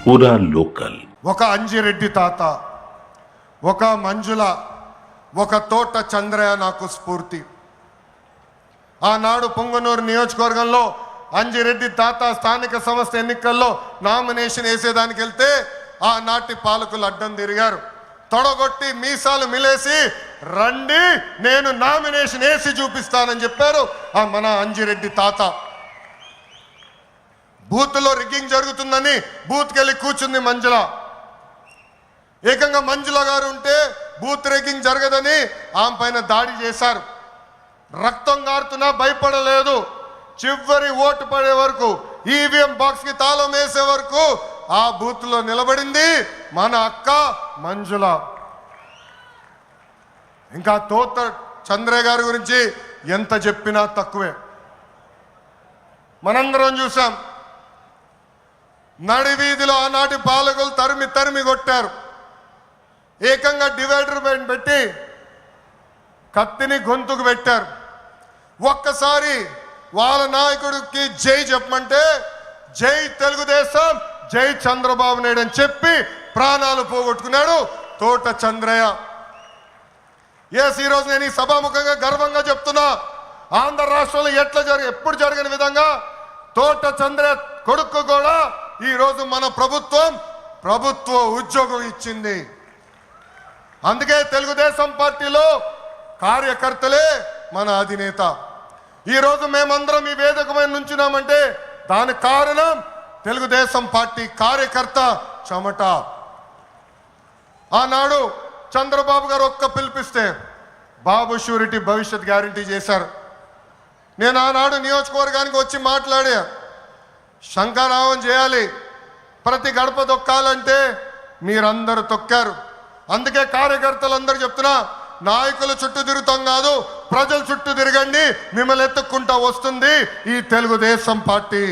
పూరా లోకల్. ఒక అంజిరెడ్డి తాత, ఒక మంజుల, ఒక తోట చంద్రయ్య నాకు స్ఫూర్తి. ఆనాడు పొంగనూరు నియోజకవర్గంలో అంజిరెడ్డి తాత స్థానిక సంస్థ ఎన్నికల్లో నామినేషన్ వేసేదానికి వెళ్తే ఆనాటి పాలకులు అడ్డం తిరిగారు. తొడగొట్టి మీసాలు మిలేసి రండి నేను నామినేషన్ వేసి చూపిస్తానని చెప్పారు ఆ మన అంజిరెడ్డి తాత. బూత్లో రిగ్గింగ్ జరుగుతుందని బూత్కి వెళ్ళి కూర్చుంది మంజుల. ఏకంగా మంజుల గారు ఉంటే బూత్ రిగ్గింగ్ జరగదని ఆమె పైన దాడి చేశారు. రక్తం గారుతున్నా భయపడలేదు. చివరి ఓటు పడే వరకు, ఈవీఎం బాక్స్ కి తాళం వేసే వరకు ఆ బూత్ లో నిలబడింది మన అక్క మంజుల. ఇంకా తోట చంద్రయ్య గారి గురించి ఎంత చెప్పినా తక్కువే. మనందరం చూసాం, నడివీధిలో ఆనాటి పాలకులు తరిమి తరిమి కొట్టారు. ఏకంగా డివైడర్ పెట్టి కత్తిని గొంతుకు పెట్టారు. ఒక్కసారి వాళ్ళ నాయకుడికి జై చెప్పమంటే జై తెలుగుదేశం, జై చంద్రబాబు నాయుడు అని చెప్పి ప్రాణాలు పోగొట్టుకున్నాడు తోట చంద్రయ్య. ఈరోజు నేను ఈ సభాముఖంగా గర్వంగా చెప్తున్నా, ఆంధ్ర రాష్ట్రంలో ఎప్పుడు జరగని విధంగా తోట చంద్రయ్య కొడుకు కూడా ఈరోజు మన ప్రభుత్వ ఉద్యోగం ఇచ్చింది. అందుకే తెలుగుదేశం పార్టీలో కార్యకర్తలే మన అధినేత. ఈరోజు మేమందరం ఈ వేదిక మీద నుంచున్నామంటే దానికి కారణం తెలుగుదేశం పార్టీ కార్యకర్త చెమట. ఆనాడు చంద్రబాబు గారు ఒక్క పిలిపిస్తే బాబు షూరిటీ భవిష్యత్ గ్యారంటీ చేశారు. నేను ఆనాడు నియోజకవర్గానికి వచ్చి మాట్లాడా, శంఖారావం చేయాలి, ప్రతి గడప తొక్కాలంటే మీరందరూ తొక్కారు. అందుకే కార్యకర్తలందరూ చెప్తున్నా, నాయకుల చుట్టూ తిరుగుతాం కాదు, ప్రజల చుట్టూ తిరగండి, మిమ్మల్ని ఎత్తుక్కుంటా వస్తుంది ఈ తెలుగుదేశం పార్టీ.